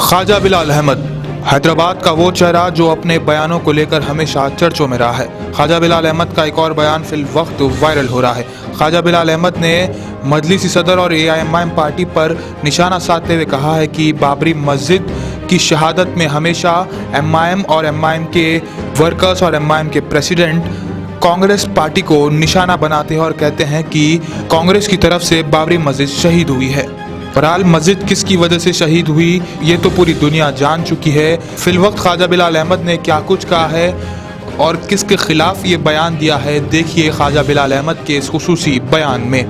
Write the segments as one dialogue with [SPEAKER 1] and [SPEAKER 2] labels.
[SPEAKER 1] ख्वाजा बिलाल अहमद हैदराबाद का वो चेहरा जो अपने बयानों को लेकर हमेशा चर्चों में रहा है। ख्वाजा बिलाल अहमद का एक और बयान फिल वक्त वायरल हो रहा है। ख्वाजा बिलाल अहमद ने मजलिसी सदर और AIMIM पार्टी पर निशाना साधते हुए कहा है कि बाबरी मस्जिद की शहादत में हमेशा MIM और MIM के वर्कर्स और MIM के प्रेसिडेंट कांग्रेस पार्टी को निशाना बनाते हैं और कहते हैं कि कांग्रेस की तरफ से बाबरी मस्जिद शहीद हुई है। बहरहाल मस्जिद किसकी वजह से शहीद हुई ये तो पूरी दुनिया जान चुकी है। फिलवक्त ख्वाजा बिलाल अहमद ने क्या कुछ कहा है और किसके खिलाफ ये बयान दिया है, देखिए ख्वाजा बिलाल अहमद के इस खुसूसी बयान में।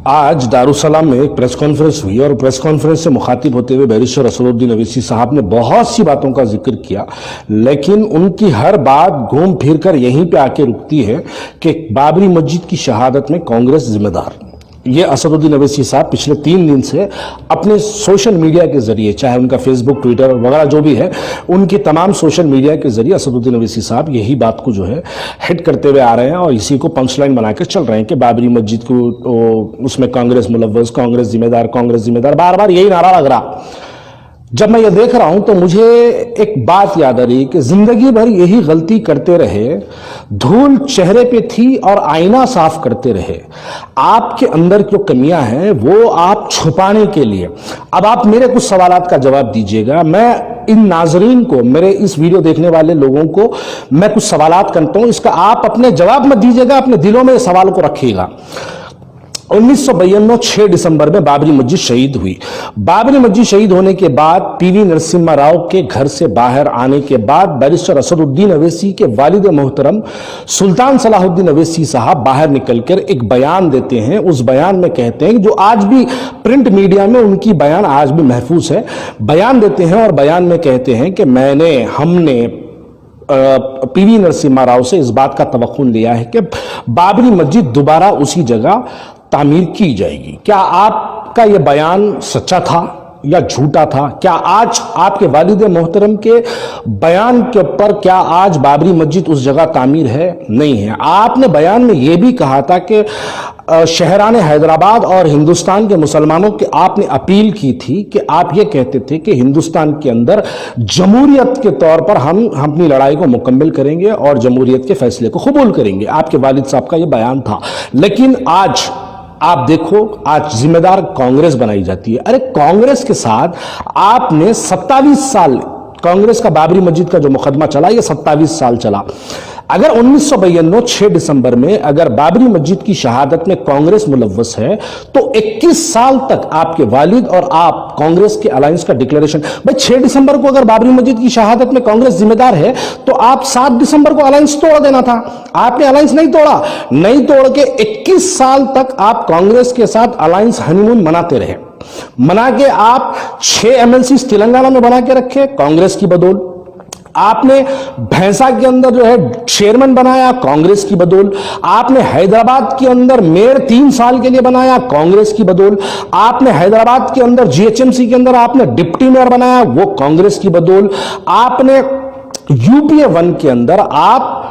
[SPEAKER 2] आज दारुसलाम में एक प्रेस कॉन्फ्रेंस हुई और प्रेस कॉन्फ्रेंस से मुखातिब होते हुए बैरिस्टर असदुद्दीन अवैसी साहब ने बहुत सी बातों का जिक्र किया, लेकिन उनकी हर बात घूम फिर कर यहीं पे आके रुकती है कि बाबरी मस्जिद की शहादत में कांग्रेस जिम्मेदार। ये असदुद्दीन अवैसी साहब पिछले 3 दिन से अपने सोशल मीडिया के जरिए, चाहे उनका फेसबुक, ट्विटर वगैरह जो भी है, उनकी तमाम सोशल मीडिया के जरिए असदुद्दीन अवैसी साहब यही बात को जो है हिट करते हुए आ रहे हैं और इसी को पंचलाइन बनाकर चल रहे हैं कि बाबरी मस्जिद को उसमें कांग्रेस मुलव्वस, कांग्रेस जिम्मेदार, बार बार यही नारा लग रहा। जब मैं ये देख रहा हूं तो मुझे एक बात याद आ रही कि जिंदगी भर यही गलती करते रहे, धूल चेहरे पे थी और आईना साफ करते रहे। आपके अंदर जो कमियां हैं वो आप छुपाने के लिए अब आप मेरे कुछ सवालात का जवाब दीजिएगा। मैं इन नाजरीन को, मेरे इस वीडियो देखने वाले लोगों को मैं कुछ सवालात करता हूं, इसका आप अपने जवाब मत दीजिएगा, अपने दिलों में सवाल को रखिएगा। 1992 6 दिसंबर में बाबरी मस्जिद शहीद हुई। बाबरी मस्जिद शहीद होने के बाद PV नरसिम्हा राव के घर से बाहर आने के बाद बैरिस्टर असदुद्दीन अवैसी के वालिद मोहतरम सुल्तान सलाहुद्दीन अवैसी साहब बाहर निकलकर एक बयान देते हैं। उस बयान में कहते हैं, जो आज भी प्रिंट मीडिया में उनकी बयान आज भी महफूज है, बयान देते हैं और बयान में कहते हैं कि हमने PV नरसिम्हा राव से इस बात का तवक्कुन लिया है कि बाबरी मस्जिद दोबारा उसी जगह तामीर की जाएगी। क्या आपका यह बयान सच्चा था या झूठा था? क्या आज आपके वालिद मोहतरम के बयान के ऊपर क्या आज बाबरी मस्जिद उस जगह तामीर है? नहीं है। आपने बयान में यह भी कहा था कि शहरान हैदराबाद और हिंदुस्तान के मुसलमानों की आपने अपील की थी कि आप ये कहते थे कि हिंदुस्तान के अंदर जमहूरियत के तौर पर हम अपनी लड़ाई को मुकम्मल करेंगे और जमहूरियत के फैसले को कबूल करेंगे। आपके वालिद साहब का यह बयान था, लेकिन आज आप देखो, आज जिम्मेदार कांग्रेस बनाई जाती है। अरे कांग्रेस के साथ आपने 27 साल, कांग्रेस का बाबरी मस्जिद का जो मुकदमा चला ये 27 साल चला। अगर 1992 6 दिसंबर में अगर बाबरी मस्जिद की शहादत में कांग्रेस मुलव्वस है तो 21 साल तक आपके वालिद और आप कांग्रेस के अलायंस का डिक्लेरेशन, भाई 6 दिसंबर को अगर बाबरी मस्जिद की शहादत में कांग्रेस जिम्मेदार है तो आप 7 दिसंबर को अलायंस तोड़ देना था। आपने अलायंस नहीं तोड़ा, नहीं तोड़ के 21 साल तक आप कांग्रेस के साथ अलायंस हनीमून मनाते रहे। मना के आप 6 MLC तेलंगाना में बना के रखे कांग्रेस की बदौल। आपने भैंसा के अंदर जो है चेयरमैन बनाया कांग्रेस की बदौल। आपने हैदराबाद के अंदर मेयर 3 साल के लिए बनाया कांग्रेस की बदौल। आपने हैदराबाद के अंदर GHMC के अंदर आपने डिप्टी मेयर बनाया वो कांग्रेस की बदौल। आपने UPA 1 के अंदर आप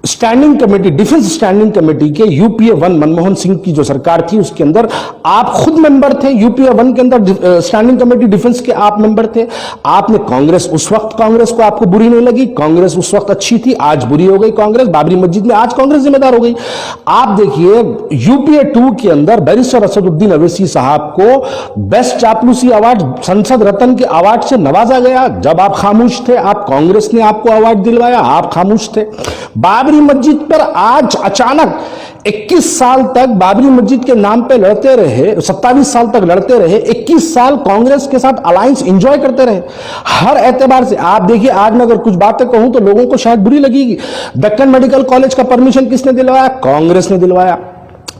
[SPEAKER 2] standing committee, defence standing committee के UPA 1 मनमोहन सिंह की जो सरकार थी उसके अंदर आप खुद मेंबर थे। UPA 1 के अंदर स्टैंडिंग कमेटी डिफेंस के आप मेंबर थे। आपने कांग्रेस, उस वक्त कांग्रेस को आपको बुरी नहीं लगी, कांग्रेस उस वक्त अच्छी थी, आज बुरी हो गई कांग्रेस। बाबरी मस्जिद में आज कांग्रेस जिम्मेदार हो गई। आप देखिए UPA 2 के अंदर बैरिस्टर असदुद्दीन अवैसी साहब को बेस्ट चापलूसी अवार्ड, संसद रत्न के अवार्ड से नवाजा गया। जब आप खामोश थे, आप कांग्रेस ने आपको अवार्ड दिलवाया, आप खामोश थे। बाबरी मस्जिद पर आज अचानक 21 साल तक बाबरी मस्जिद के नाम पे लड़ते रहे, 27 साल तक लड़ते रहे, 21 साल कांग्रेस के साथ अलायंस एंजॉय करते रहे। हर एतबार से आप देखिए, आज मैं अगर कुछ बातें कहूं तो लोगों को शायद बुरी लगेगी। दक्कन मेडिकल कॉलेज का परमिशन किसने दिलवाया? कांग्रेस ने दिलवाया।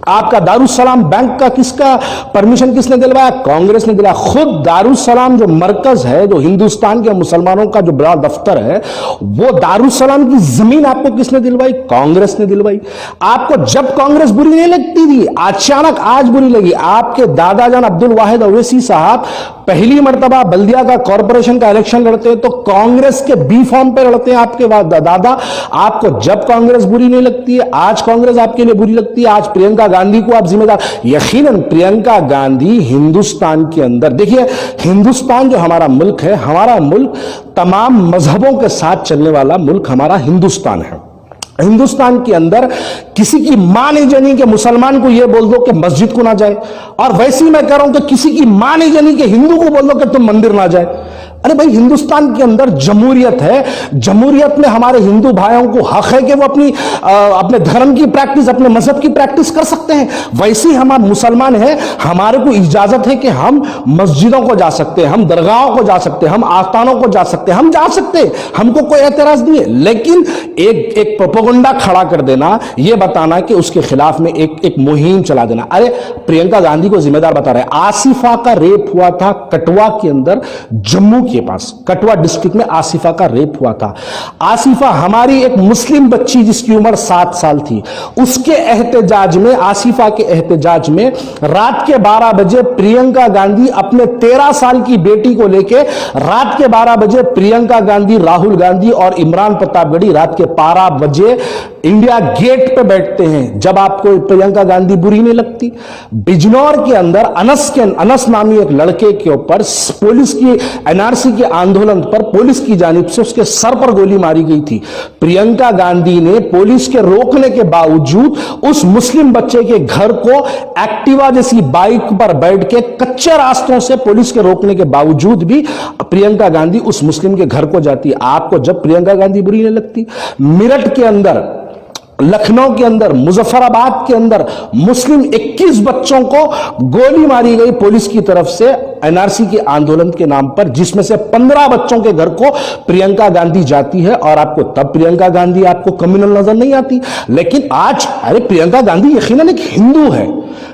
[SPEAKER 2] आपका दारुसलाम बैंक का किसका परमिशन किसने दिलवाया? कांग्रेस ने दिलाया। खुद दारुसलाम जो मरकज है, जो हिंदुस्तान के मुसलमानों का जो बड़ा दफ्तर है, वो दारुसलाम की जमीन आपको किसने दिलवाई? कांग्रेस ने दिलवाई। आपको जब कांग्रेस बुरी नहीं लगती थी, अचानक आज बुरी लगी। आपके दादा जान अब्दुल वाहिद ओवैसी साहब पहली मर्तबा बल्दिया का कॉरपोरेशन का इलेक्शन लड़ते हैं तो कांग्रेस के B फॉर्म पे लड़ते हैं आपके दादा। आपको जब कांग्रेस बुरी नहीं लगती है, आज कांग्रेस आपके लिए बुरी लगती है। आज प्रियंका गांधी को आप जिम्मेदार, यकीनन प्रियंका गांधी हिंदुस्तान के अंदर, देखिए हिंदुस्तान जो हमारा मुल्क है, हमारा मुल्क तमाम मजहबों के साथ चलने वाला मुल्क हमारा हिंदुस्तान है। हिंदुस्तान के अंदर किसी की मां नहीं जानी कि मुसलमान को यह बोल दो कि मस्जिद को ना जाए, और वैसे ही मैं कह रहा हूं कि किसी की मां नहीं जानी कि हिंदू को बोल दो कि तुम मंदिर ना जाए। अरे भाई, हिंदुस्तान के अंदर जमहूरियत है, जमहूरियत में हमारे हिंदू भाइयों को हक है कि वो अपने धर्म की प्रैक्टिस, अपने मजहब की प्रैक्टिस कर सकते हैं। वैसे ही हम मुसलमान हैं, हमारे को इजाजत है कि हम मस्जिदों को जा सकते हैं, हम दरगाहों को जा सकते हैं, हम आस्थानों को जा सकते हैं, हम जा सकते हैं, हमको कोई एतराज नहीं है। लेकिन एक प्रोपेगेंडा खड़ा कर देना, यह बताना कि उसके खिलाफ में एक मुहिम चला देना। अरे प्रियंका गांधी को जिम्मेदार बता रहे हैं। आसिफा का रेप हुआ था कटवा के अंदर, जम्मू के पास कटवा डिस्ट्रिक्ट में आसिफा का रेप हुआ था। आसिफा हमारी एक मुस्लिम बच्ची जिसकी उम्र 7 साल थी, उसके एहतजाज में, आसिफा के एहतजाज में रात के 12 बजे प्रियंका गांधी अपने 13 साल की बेटी को लेके रात के 12 बजे प्रियंका गांधी, राहुल गांधी और इमरान प्रतापगढ़ी रात के 12 बजे इंडिया गेट पे बैठते हैं। जब आपको प्रियंका गांधी बुरी नहीं लगती? बिजनौर के अंदर अनस नामी एक लड़के के ऊपर पुलिस की एनआरसी के आंदोलन पर पुलिस की जानिब से उसके सर पर गोली मारी गई थी। प्रियंका गांधी ने पुलिस के रोकने के बावजूद उस मुस्लिम बच्चे के घर को एक्टिवा जैसी बाइक पर बैठ के कच्चे रास्तों से पुलिस के रोकने के बावजूद भी प्रियंका गांधी उस मुस्लिम के घर को जाती है। आपको जब प्रियंका गांधी बुरी नहीं लगती? मेरठ के अंदर, लखनऊ के अंदर, मुजफ्फराबाद के अंदर मुस्लिम 21 बच्चों को गोली मारी गई पुलिस की तरफ से एनआरसी के आंदोलन के नाम पर, जिसमें से 15 बच्चों के घर को प्रियंका गांधी जाती है। और आपको तब प्रियंका गांधी आपको कम्युनल नजर नहीं आती। लेकिन आज, अरे प्रियंका गांधी यकीनन एक हिंदू है,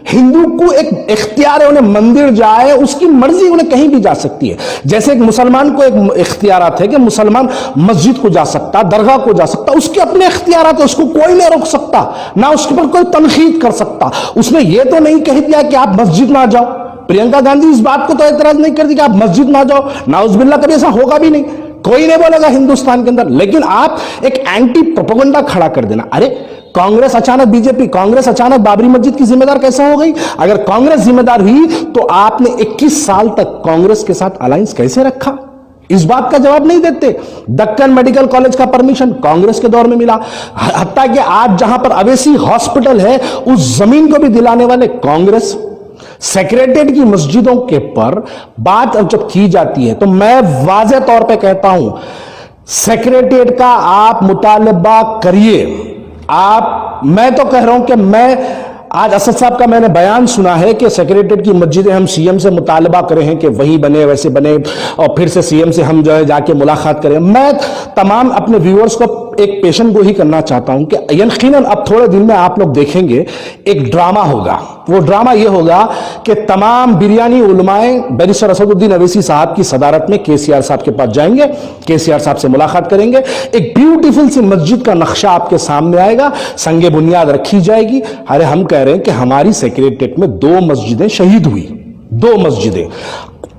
[SPEAKER 2] हिंदू को एक इख्तियार है, उन्हें मंदिर जाए, उसकी मर्जी, उन्हें कहीं भी जा सकती है। जैसे एक मुसलमान को एक इख्तियारात है कि मुसलमान मस्जिद को जा सकता, दरगाह को जा सकता, उसके अपने इख्तियारात है, उसको कोई नहीं रोक सकता, ना उसके पर कोई तनकीद कर सकता। उसने ये तो नहीं कह दिया कि आप मस्जिद ना जाओ। प्रियंका गांधी इस बात को तो एतराज नहीं करती कि आप मस्जिद ना जाओ, नाउजुबिल्लाह, कभी ऐसा होगा भी नहीं, कोई नहीं बोलेगा हिंदुस्तान के अंदर। लेकिन आप एक एंटी प्रोपेगेंडा खड़ा कर देना। अरे कांग्रेस अचानक, बीजेपी कांग्रेस अचानक बाबरी मस्जिद की जिम्मेदार कैसे हो गई? अगर कांग्रेस जिम्मेदार हुई तो आपने 21 साल तक कांग्रेस के साथ अलायंस कैसे रखा? इस बात का जवाब नहीं देते। दक्कन मेडिकल कॉलेज का परमिशन कांग्रेस के दौर में मिला, हत्ता कि आज जहां पर अवेसी हॉस्पिटल है उस जमीन को भी दिलाने वाले कांग्रेस। सेक्रेटेरिएट की मस्जिदों के पर बात जब की जाती है तो मैं वाज़ेह तौर पे कहता हूं, सेक्रेटेरिएट का आप मुतालबा करिए। मैं तो कह रहा हूं कि मैं आज असद साहब का मैंने बयान सुना है कि सेक्रेटेरिएट की मस्जिदें हम सीएम से मुतालबा कर रहे हैं कि वही बने, वैसे बने, और फिर से सीएम से हम जो है जाके मुलाकात करें। मैं तमाम अपने व्यूअर्स को एक पेशन गोही करना चाहता हूं कि यकीनन अब थोड़े दिन में आप लोग देखेंगे एक ड्रामा होगा। वो ड्रामा ये होगा कि तमाम बिरयानी उलमाए बैरिस्टर असदुद्दीन अवैसी साहब की सदारत में केसीआर साहब के पास जाएंगे, केसीआर साहब से मुलाकात करेंगे, एक ब्यूटीफुल सी मस्जिद का नक्शा आपके सामने आएगा, संगे बुनियाद रखी जाएगी। अरे हम कह रहे हैं कि हमारी सेक्रेटेरिएट में 2 मस्जिदें शहीद हुई, 2 मस्जिदें,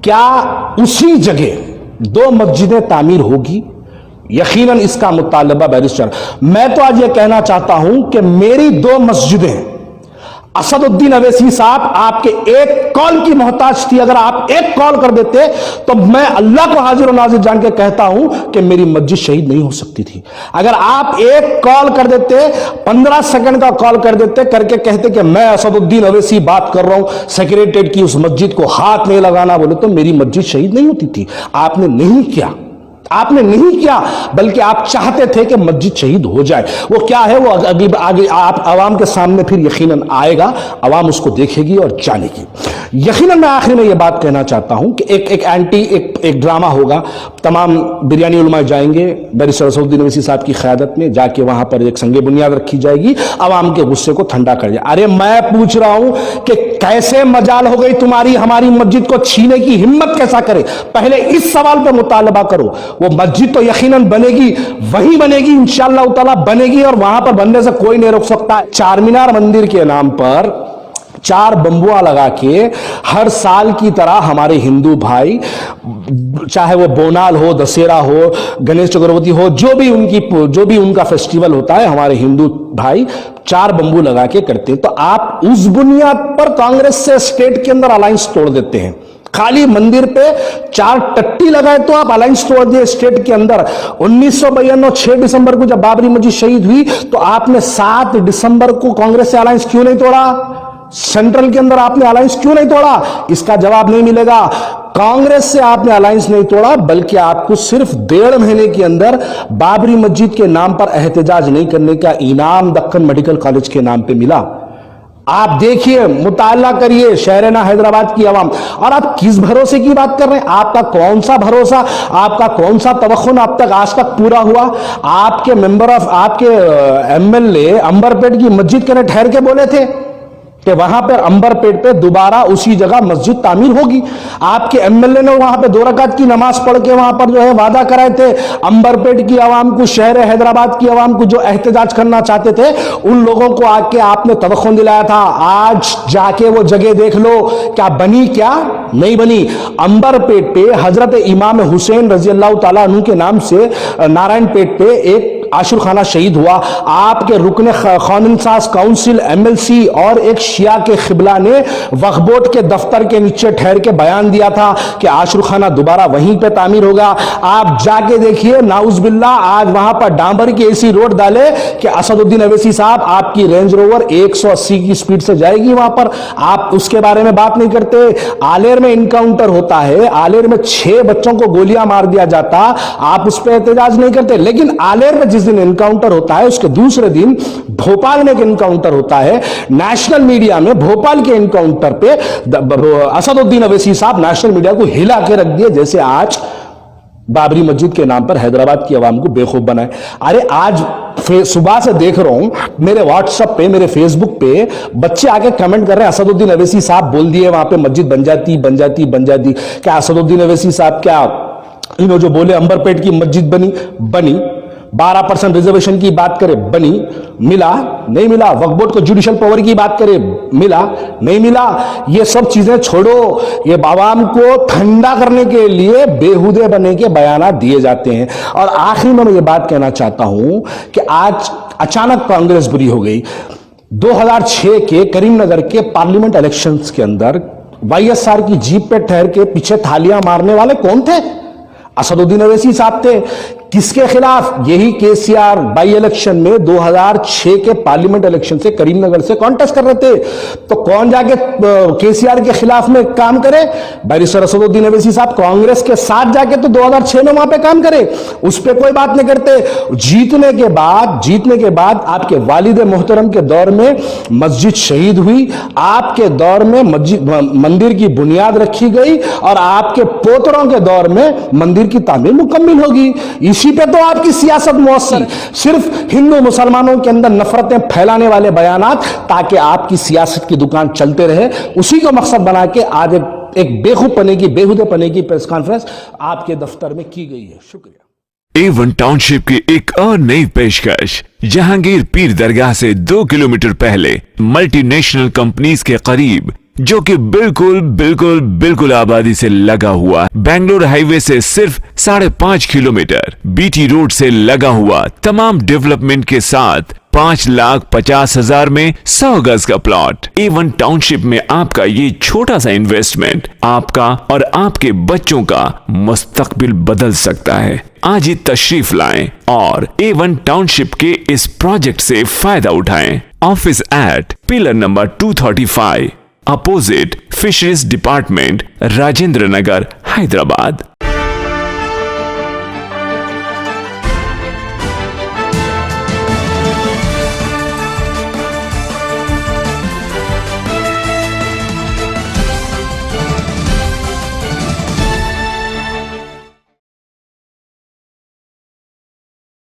[SPEAKER 2] क्या उसी जगह 2 मस्जिदें तामीर होगी? यकीनन इसका मुतालबा बैरिस्टर, मैं तो आज यह कहना चाहता हूं कि मेरी 2 मस्जिदें, असदुद्दीन अवैसी साहब आपके एक कॉल की मोहताज थी। अगर आप एक कॉल कर देते तो मैं अल्लाह को हाजिर और नाजिर जान के कहता हूं कि मेरी मस्जिद शहीद नहीं हो सकती थी। अगर आप एक कॉल कर देते, 15 सेकंड का कॉल कर देते, करके कहते कि मैं असदुद्दीन अवैसी बात कर रहा हूं, सेक्रेटेरिएट की उस मस्जिद को हाथ नहीं लगाना बोले, तो मेरी मस्जिद शहीद नहीं होती थी। आपने नहीं किया, आपने नहीं किया, बल्कि आप चाहते थे कि मस्जिद शहीद हो जाए। वो क्या है, वो आगे आप आवाम के सामने फिर यकीनन आएगा, आवाम उसको देखेगी और जानेगी। यकीनन मैं आखिर में ये बात कहना चाहता हूं कि एक ड्रामा होगा। तमाम बिरयानी उलमा जाएंगे, बैरिस्टर असदुद्दीन अवैसी साहब की क़यादत में जाके वहां पर एक संगे बुनियाद रखी जाएगी, आवाम के गुस्से को ठंडा कर जाए। अरे मैं पूछ रहा हूं कि कैसे मजाल हो गई तुम्हारी हमारी मस्जिद को छीने की, हिम्मत कैसा करे? पहले इस सवाल पर मुतालबा करो। वो मस्जिद तो यकीनन बनेगी, वही बनेगी, इंशाअल्लाह ताला बनेगी, और वहां पर बनने से कोई नहीं रोक सकता। चारमीनार मंदिर के नाम पर 4 बम्बुआ लगा के हर साल की तरह हमारे हिंदू भाई, चाहे वो बोनाल हो, दशहरा हो, गणेश चतुर्थी हो, जो भी उनका फेस्टिवल होता है, हमारे हिंदू भाई 4 बम्बू लगा के करते हैं। तो आप उस बुनियाद पर कांग्रेस से स्टेट के अंदर अलायंस तोड़ देते हैं। खाली मंदिर पे 4 टट्टी लगाए तो आप अलायंस तोड़ दिए स्टेट के अंदर। 1992 6 दिसंबर को जब बाबरी मस्जिद शहीद हुई तो आपने 7 दिसंबर को कांग्रेस से अलायंस क्यों नहीं तोड़ा? सेंट्रल के अंदर आपने अलायंस क्यों नहीं तोड़ा? इसका जवाब नहीं मिलेगा। कांग्रेस से आपने अलायंस नहीं तोड़ा, बल्कि आपको सिर्फ 1.5 महीने के अंदर बाबरी मस्जिद के नाम पर एहतजाज नहीं करने का इनाम दक्कन मेडिकल कॉलेज के नाम पे मिला। आप देखिए, मुताला करिए शहरना हैदराबाद की आवाम। और आप किस भरोसे की बात कर रहे हैं? आपका कौन सा भरोसा, आपका कौन सा तवक्कुन अब तक आज तक पूरा हुआ? आपके आपके एमएलए अंबरपेट की मस्जिद के ठहर के बोले थे कि वहां पर अंबरपेट पे दोबारा उसी जगह मस्जिद तामीर होगी। आपके एमएलए ने वहां पे 2 रकात की नमाज पढ़ के वहां पर जो है वादा कराए थे अंबरपेट की आवाम को, शहर हैदराबाद की आवाम को जो एहतजाज करना चाहते थे, उन लोगों को आके आपने तवक्कुन दिलाया था। आज जाके वो जगह देख लो, क्या बनी, क्या नहीं बनी। अंबरपेट पे हजरत इमाम हुसैन रजी अल्लाह तआला अन्हु के नाम से नारायणपेट पे एक आशुर खाना शहीद हुआ। आपके रुकने कानून साज काउंसिल एमएलसी और एक शिया के खिबला ने वक्फ बोर्ड के दफ्तर के नीचे ठहर के बयान दिया था कि आशुर खाना दोबारा वहीं पे तामीर होगा। आप जाके देखिए, नाउजुबिल्लाह, आज वहां पर डांबर की ऐसी रोड डाले कि असदुद्दीन अवैसी साहब, आपकी रेंज रोवर 180 की स्पीड से जाएगी वहां पर। आप उसके बारे में बात नहीं करते। आलेर में इनकाउंटर होता है, आलेर में 6 बच्चों को गोलियां मार दिया जाता, आप उस पर एहतजाज नहीं करते। लेकिन आलेर में जिस दिन इनकाउंटर होता है उसके दूसरे दिन भोपाल में एक इनकाउंटर होता है। नेशनल मीडिया में भोपाल के इनकाउंटर पे असदुद्दीन अवैसी साहब नेशनल मीडिया को हिला के रख दिए, जैसे आज बाबरी मस्जिद के नाम पर हैदराबाद की आवाम को बेवकूफ बनाए। अरे आज सुबह से देख रहा हूं मेरे व्हाट्सएप पे, मेरे फेसबुक पे बच्चे आके कमेंट कर रहे हैं, असदुद्दीन अवैसी साहब बोल दिए वहां पे मस्जिद बन जाती। क्या असदुद्दीन अवैसी साहब, क्या इन्होंने जो बोले अंबरपेट की मस्जिद बनी 12% रिजर्वेशन की बात करे, बनी, मिला, नहीं मिला। वक्फ बोर्ड को जुडिशियल पावर की बात करे, मिला, नहीं मिला। ये सब चीजें छोड़ो, ये आवाम को ठंडा करने के लिए बेहुदे बने के बयान दिए जाते हैं। और आखिर में मैं ये बात कहना चाहता हूं कि आज अचानक कांग्रेस बुरी हो गई। 2006 के करीमनगर के पार्लियामेंट इलेक्शंस के अंदर वाईएसआर की जीप पे ठहर के पीछे थालियां मारने वाले कौन थे? असदुद्दीन अवैसी साहब थे। किसके खिलाफ? यही केसीआर बाई इलेक्शन में 2006 के पार्लियामेंट इलेक्शन से करीमनगर से कॉन्टेस्ट कर रहे थे। तो कौन जाके केसीआर के खिलाफ में काम करे? बैरिस्टर असदुद्दीन अवैसी साहब कांग्रेस के साथ जाके तो 2006 में वहां पे काम करे, उस पर कोई बात नहीं करते। जीतने के बाद आपके वालिद मोहतरम के दौर में मस्जिद शहीद हुई, आपके दौर में मंदिर की बुनियाद रखी गई और आपके पोतरों के दौर में मंदिर की तामीर मुकम्मल होगी। इसी पे तो आपकी सियासत मुअस्सर, सिर्फ हिंदू मुसलमानों के अंदर नफरतें फैलाने वाले बयानात ताकि आपकी सियासत की दुकान चलते रहे, उसी को मकसद बना के आज एक बेहुदे पने की प्रेस कॉन्फ्रेंस आपके दफ्तर में की गई है। शुक्रिया।
[SPEAKER 3] A1 टाउनशिप की एक और नई पेशकश। जहांगीर पीर दरगाह से 2 किलोमीटर पहले मल्टीनेशनल कंपनीज के करीब, जो कि बिल्कुल आबादी से लगा हुआ, बेंगलोर हाईवे से सिर्फ 5.5 किलोमीटर, बीटी रोड से लगा हुआ, तमाम डेवलपमेंट के साथ 5,50,000 में 100 गज का प्लॉट। A1 टाउनशिप में आपका ये छोटा सा इन्वेस्टमेंट आपका और आपके बच्चों का मुस्तकबिल बदल सकता है। आज ही तशरीफ लाएं और A1 टाउनशिप के इस प्रोजेक्ट से फायदा उठाएं। Office at pillar number 235, opposite fisheries department, Rajendra Nagar, Hyderabad.